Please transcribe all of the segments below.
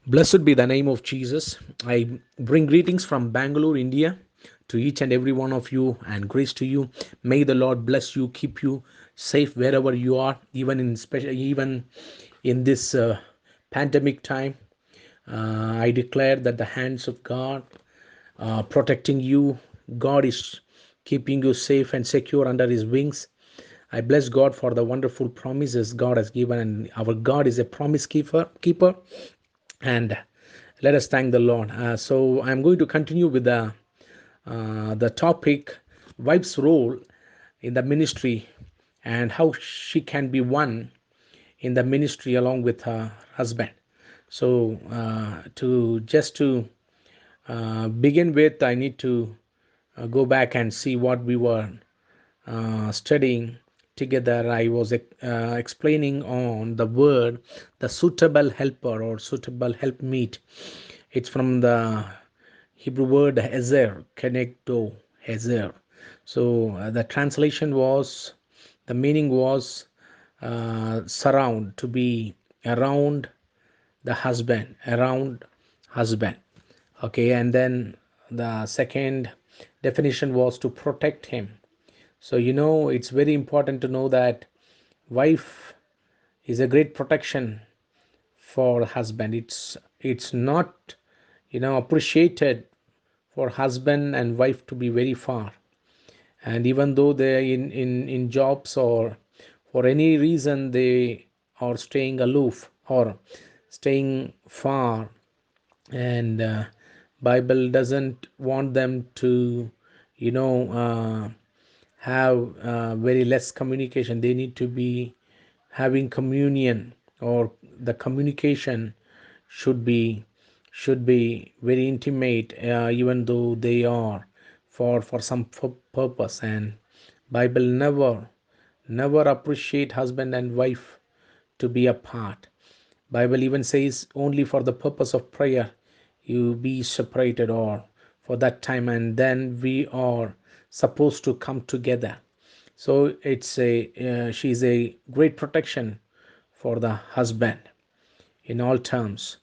Blessed be the name of Jesus. I bring greetings from Bangalore, India, to each and every one of you, and grace to you. May the Lord bless you, keep you safe wherever you are, even in this pandemic time. I declare that the hands of God protecting you. God is keeping you safe and secure under His wings. I bless God for the wonderful promises God has given, and our God is a promise keeper, and let us thank the Lord. So I'm going to continue with the topic, wife's role in the ministry and how she can be one in the ministry along with her husband. So to begin with, I need to go back and see what we were studying together. I was explaining on the word, the suitable helper or suitable helpmeet. It's from the Hebrew word Ezer, Kenegdo, Ezer. So the translation was, the meaning was surround, to be around the husband, around husband. Okay, and then the second definition was to protect him. So it's very important to know that wife is a great protection for husband. It's not appreciated for husband and wife to be very far, and even though they're in jobs or for any reason they are staying aloof or staying far, and Bible doesn't want them to you know have very less communication. They need to be having communion, or the communication should be should be very intimate, even though they are for some purpose. And Bible never appreciate husband and wife to be apart. Bible even says only for the purpose of prayer you be separated, or for that time, and then we are supposed to come together. So she's a great protection for the husband in all terms.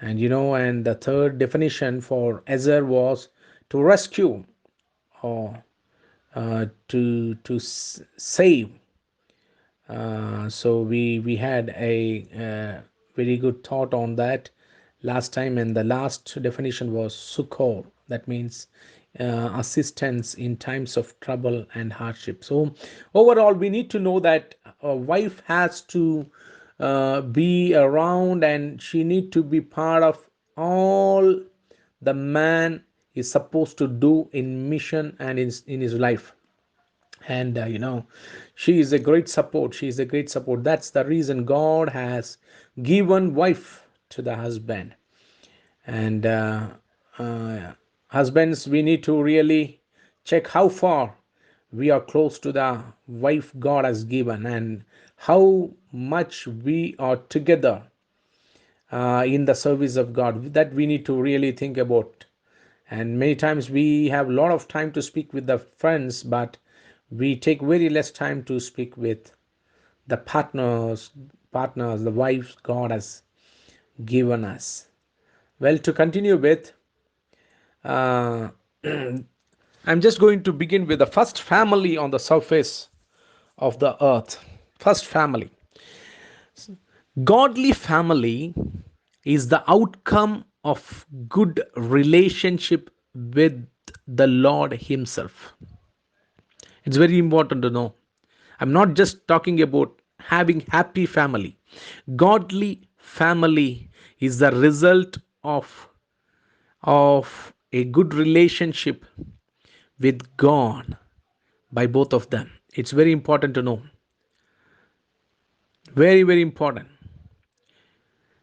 And the third definition for Ezer was to rescue, or to save. So we had a very good thought on that last time, and the last definition was succor. That means assistance in times of trouble and hardship. So overall, we need to know that a wife has to be around, and she need to be part of all the man is supposed to do in mission and in his life. And she is a great support. She is a great support. That's the reason God has given wife to the husband. And uh, husbands, we need to really check how far we are close to the wife God has given, and how much we are together in the service of God. That we need to really think about. And many times we have a lot of time to speak with the friends, but we take very less time to speak with the partners, the wives God has given us. Well, to continue with, uh, I'm just going to begin with the first family on the surface of the earth. First family. Godly family is the outcome of good relationship with the Lord Himself. It's very important to know. I'm not just talking about having happy family. Godly family is the result of a good relationship with God by both of them. It's very important to know. Very, very important.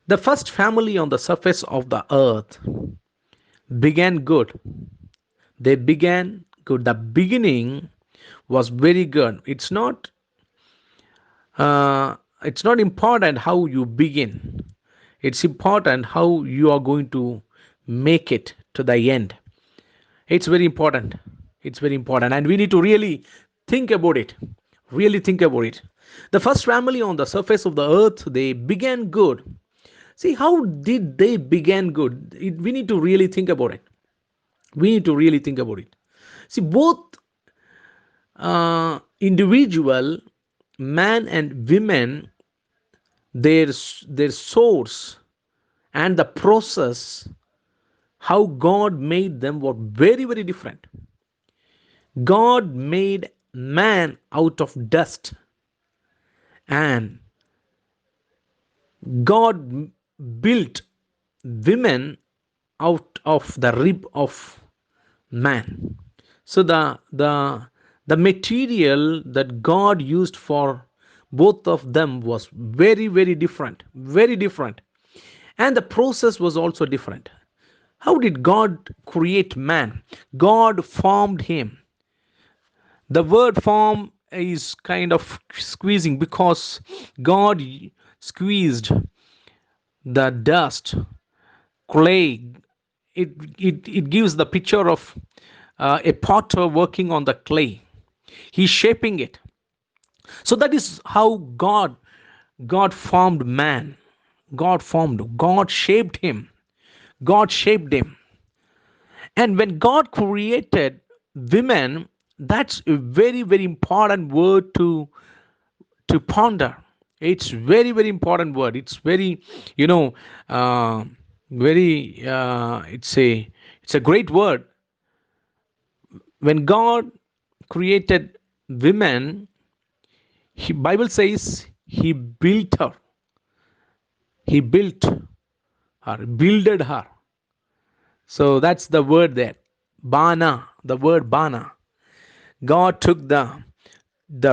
The first family on the surface of the earth began good. They began good. The beginning was very good. It's not important how you begin. It's important how you are going to make it to the end. It's very important. It's very important, and we need to really think about it. Really think about it. The first family on the surface of the earth, they began good. See, how did they begin good? We need to really think about it. We need to really think about it. See, both individual, man and women, their source and the process, how God made them were very, very different. God made man out of dust, and God built women out of the rib of man. So the material that God used for both of them was very, very different, very different. And the process was also different. How did God create man? God formed him. The word form is kind of squeezing, because God squeezed the dust, clay. It gives the picture of a potter working on the clay. He's shaping it. So that is how God formed man. God shaped him. God shaped him. And when God created women, that's a very, very important word to ponder. It's very, very important word. It's very, you know, uh, very. It's a great word. When God created women, Bible says He built her. He built her, builded her. So that's the word there. Bana, the word bana. God took the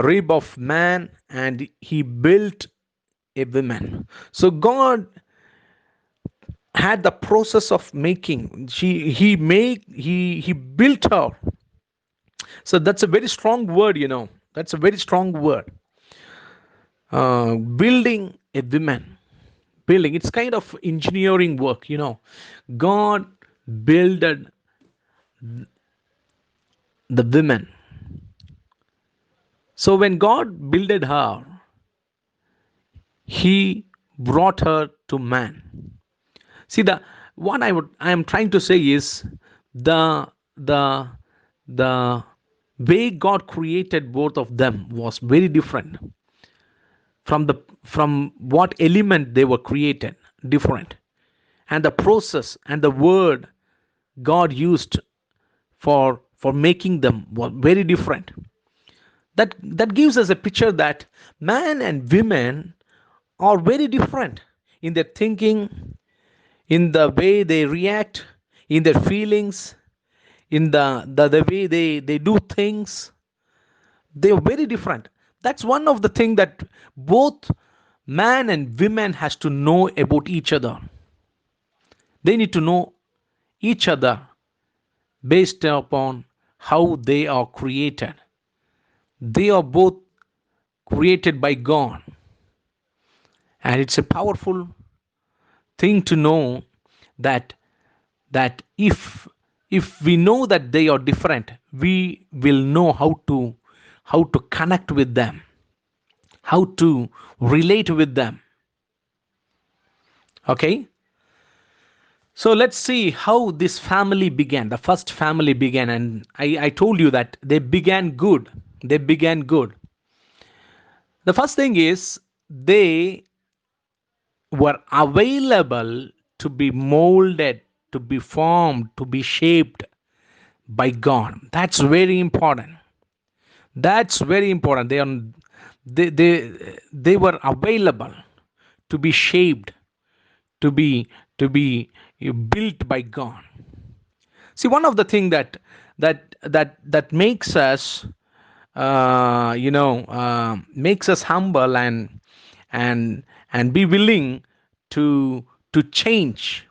rib of man and he built a woman. So God had the process of making. He built her. So that's a very strong word. That's a very strong word. Building a woman. Building. It's kind of engineering work. God builded the women. So when God builded her, he brought her to man. See, the what I am trying to say is the the the way God created both of them was very different from what element they were created, different. And the process and the word God used for making them were very different. That gives us a picture that man and women are very different in their thinking, in the way they react, in their feelings, in the way they do things. They are very different. That's one of the things that both man and women has to know about each other. They need to know each other based upon how they are created. They are both created by God, and it's a powerful thing to know that if we know that they are different, we will know how to connect with them, how to relate with them. Okay, so let's see how this family began. The first family began, and I told you that they began good. They began good. The first thing is they were available to be molded, to be formed, to be shaped by God. That's very important. That's very important. They were available to be shaped, to be built by God. See, one of the thing that makes us makes us humble and and be willing to change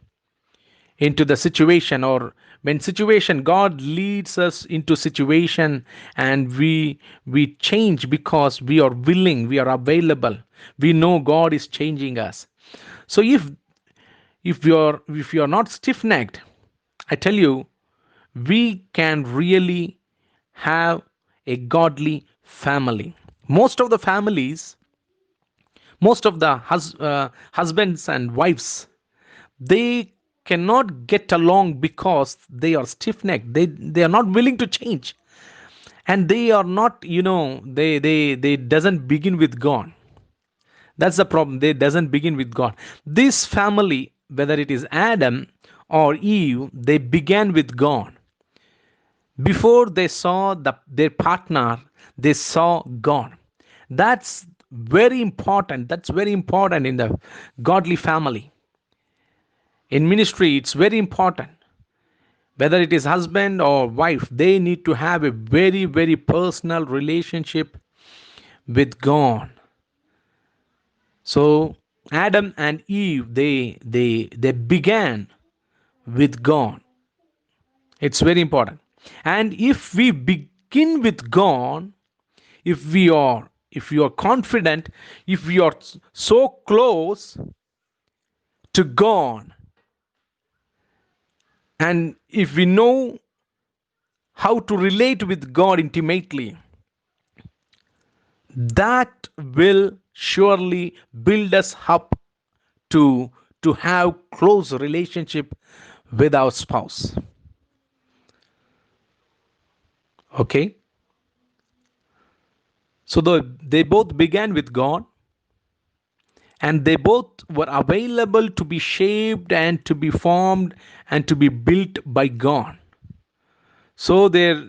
into the situation, or when situation God leads us into situation, and we change because we are willing, we are available, we know God is changing us. So if you're not stiff necked, I tell you, we can really have a godly family. Most of the families Most of the husbands and wives, they cannot get along because they are stiff necked. They are not willing to change, and they are not, they doesn't begin with God. That's the problem. They doesn't begin with God. This family, whether it is Adam or Eve, they began with God. Before they saw their partner, they saw God. That's very important. That's very important in the godly family. In ministry, it's very important. Whether it is husband or wife, they need to have a very, very personal relationship with God. So Adam and Eve, they began with God. It's very important. And if we begin with God, if we are confident, if we are so close to God, and if we know how to relate with God intimately, that will surely build us up to have close relationship with our spouse. Okay, so they both began with God, and they both were available to be shaped and to be formed and to be built by God. So their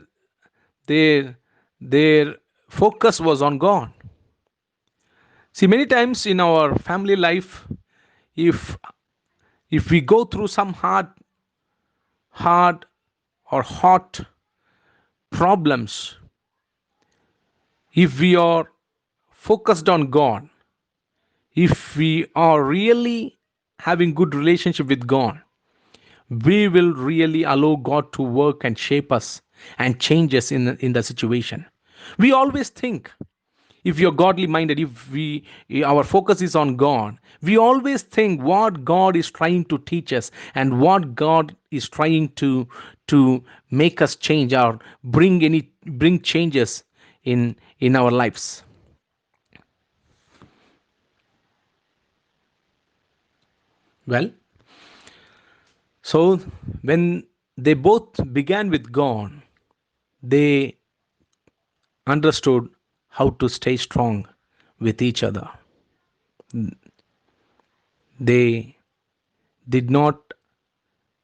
their focus was on God. See, many times in our family life, if we go through some hard or hot problems, if we are focused on God, if we are really having good relationship with God, we will really allow God to work and shape us and change us in the situation. We always think, if you're godly minded, if we our focus is on God, we always think what God is trying to teach us and what God is trying to make us change or bring changes in our lives. Well, so when they both began with God, they understood how to stay strong with each other. They did not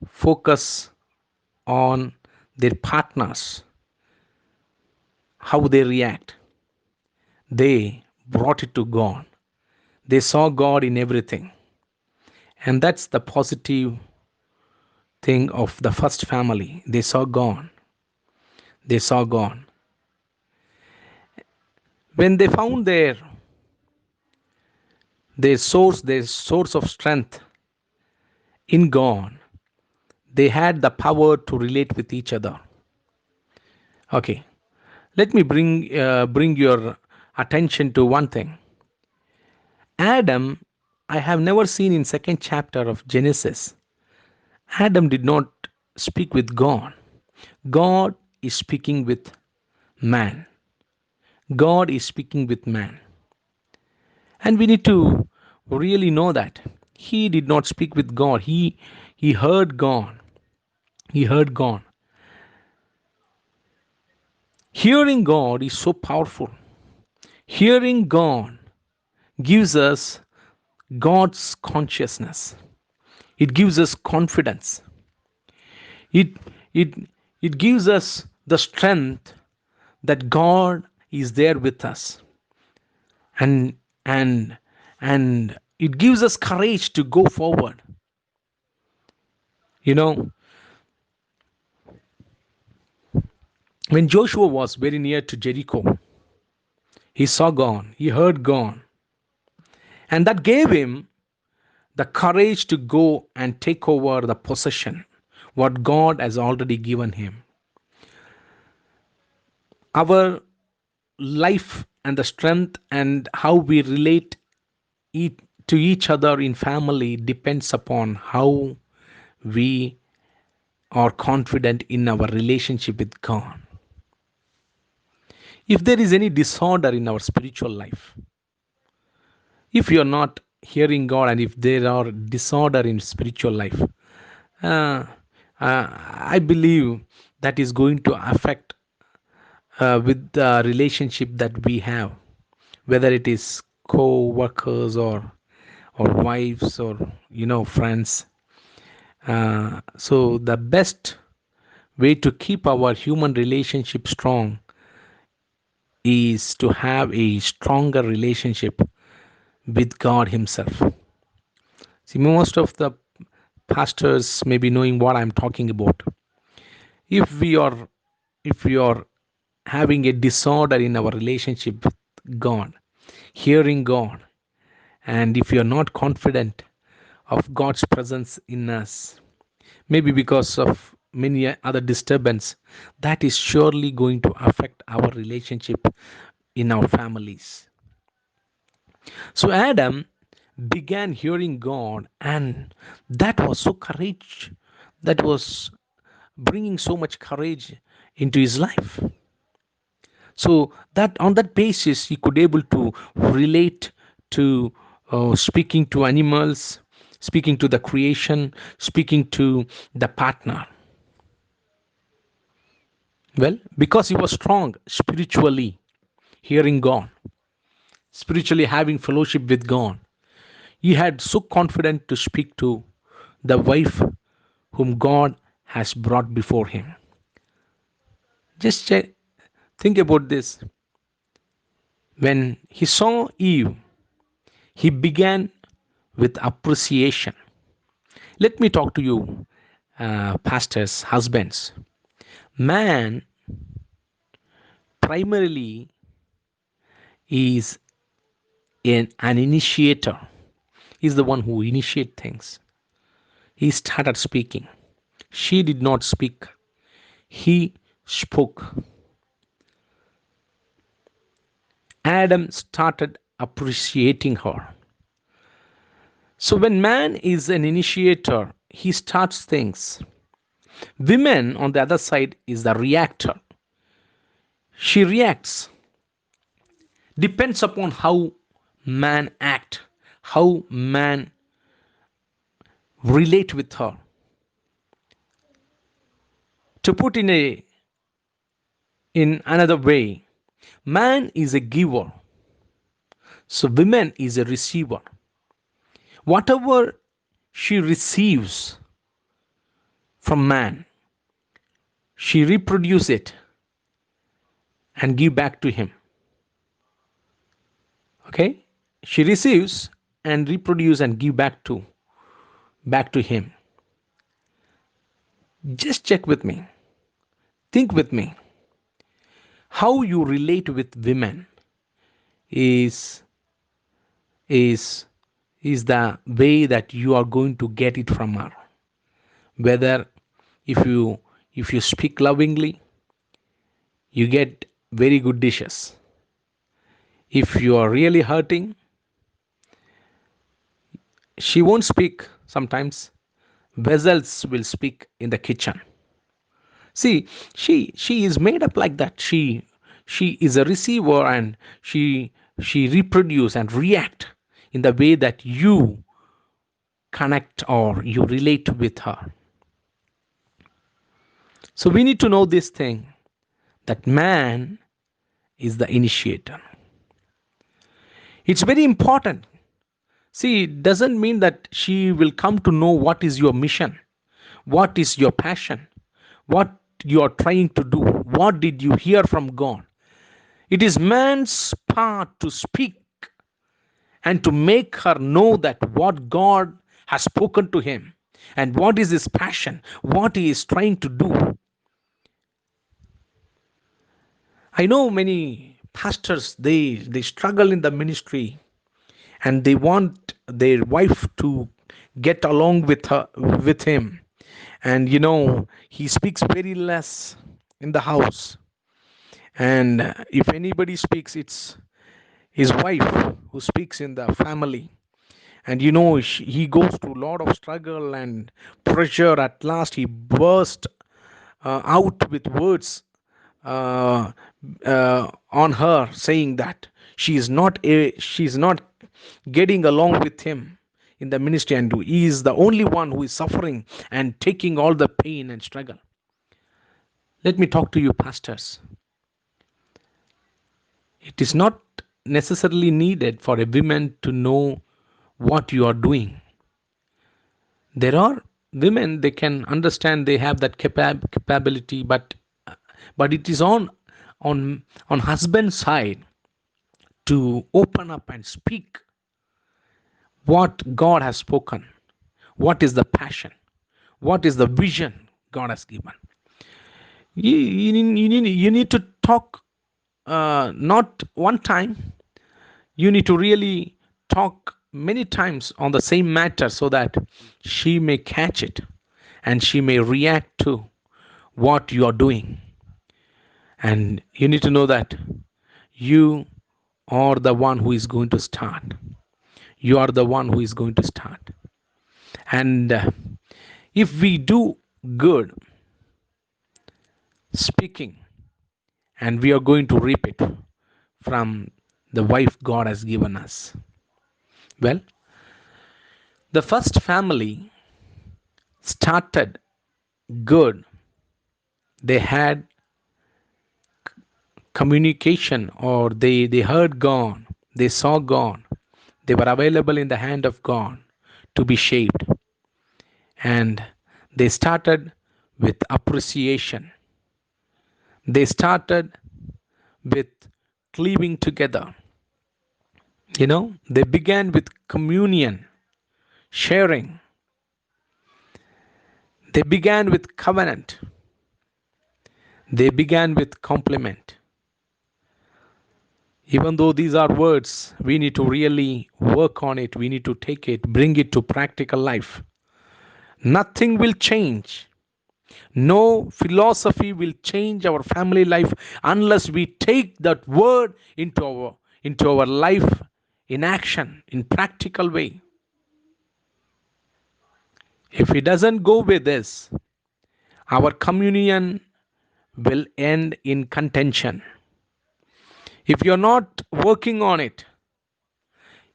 focus on their partners, how they react. They brought it to God. They saw God in everything. And that's the positive thing of the first family. They saw God. They saw God. When they found their source of strength in God, they had the power to relate with each other. Okay, let me bring your attention to one thing. Adam, I have never seen in second chapter of Genesis. Adam did not speak with God. God is speaking with man. God is speaking with man. And we need to really know that he did not speak with God. He heard God. He heard God. Hearing God is so powerful. Hearing God gives us God's consciousness. It gives us confidence. It it it gives us the strength that God is there with us, and and and it gives us courage to go forward. You know, when Joshua was very near to Jericho, he saw God, he heard God, and that gave him the courage to go and take over the possession what God has already given him. Our life and the strength and how we relate eat to each other in family depends upon how we are confident in our relationship with God. If there is any disorder in our spiritual life, If you're not hearing God, and if there are disorder in spiritual life, uh, I believe that is going to affect with the relationship that we have, whether it is co-workers or wives or friends. So the best way to keep our human relationship strong is to have a stronger relationship with God Himself. See, most of the pastors may be knowing what I'm talking about. If we are if we are having a disorder in our relationship with God, hearing God, and if you are not confident of God's presence in us, maybe because of many other disturbance, that is surely going to affect our relationship in our families. So Adam began hearing God, and that was so courage. That was bringing so much courage into his life. So that on that basis, he could able to relate to speaking to animals, speaking to the creation, speaking to the partner. Well, because he was strong spiritually, hearing God, spiritually having fellowship with God, he had so confident to speak to the wife whom God has brought before him. Just think about this. When he saw Eve, he began with appreciation. Let me talk to you, pastors, husbands. Man primarily is an initiator. He's the one who initiates things. He started speaking. She did not speak. He spoke. Adam started appreciating her. So when man is an initiator, he starts things. Women, on the other side, is the reactor. She reacts. Depends upon how man act, how man relate with her. To put in another way, man is a giver, so woman is a receiver. Whatever she receives from man, she reproduce it and give back to him. Okay, she receives and reproduce and give back to him. Just check with me, think with me, how you relate with women is is is the way that you are going to get it from her. Whether if you speak lovingly, you get very good dishes. If you are really hurting, she won't speak. Sometimes vessels will speak in the kitchen. See, she is made up like that. She is a receiver, and she reproduce and react in the way that you connect or you relate with her. So we need to know this thing, that man is the initiator. It's very important. See, it doesn't mean that she will come to know what is your mission, what is your passion, what you are trying to do, what did you hear from God. It is man's part to speak and to make her know that what God has spoken to him and what is his passion, what he is trying to do. I know many pastors, they struggle in the ministry, and they want their wife to get along with him, and he speaks very less in the house, and if anybody speaks, it's his wife who speaks in the family. And he goes through a lot of struggle and pressure. At last he burst out with words on her, saying that she is not getting along with him in the ministry, and he is the only one who is suffering and taking all the pain and struggle. Let me talk to you, pastors. It is not necessarily needed for a woman to know what you are doing. There are women, they can understand, they have that capability, but it is on husband's side to open up and speak what God has spoken. What is the passion? What is the vision God has given? You need to talk, not one time. You need to really talk many times on the same matter so that she may catch it and she may react to what you are doing. And you need to know that you are the one who is going to start. You are the one who is going to start. And if we do good speaking, and we are going to reap it from the wife God has given us. Well, the first family started good. They had communication, or they heard God, they saw God, they were available in the hand of God to be shaped. And they started with appreciation. They started with cleaving together. They began with communion, sharing. They began with covenant. They began with compliment. Even though these are words, we need to really work on it. We need to take it, bring it to practical life. Nothing will change. No philosophy will change our family life unless we take that word into our life in action, in practical way. If it doesn't go with this, our communion will end in contention. If you're not working on it,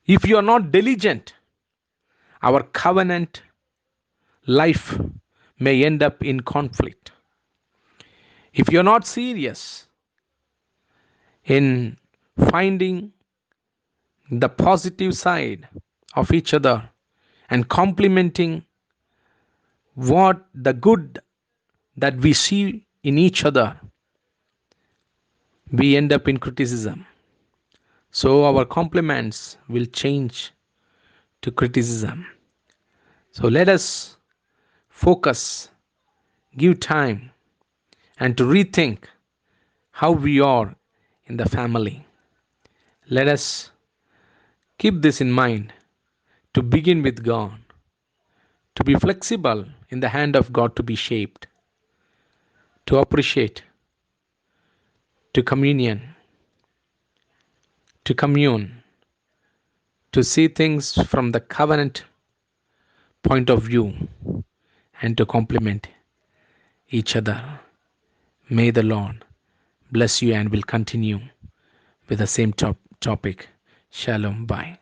if you're not diligent, our covenant life may end up in conflict. If you're not serious in finding the positive side of each other and complementing what the good that we see in each other, we end up in criticism. So our compliments will change to criticism. So let us focus, give time, and to rethink how we are in the family. Let us keep this in mind, to begin with God, to be flexible in the hand of God, to be shaped, to appreciate, to communion, to commune, to see things from the covenant point of view, and to complement each other. May the Lord bless you, and will continue with the same topic. Shalom. Bye.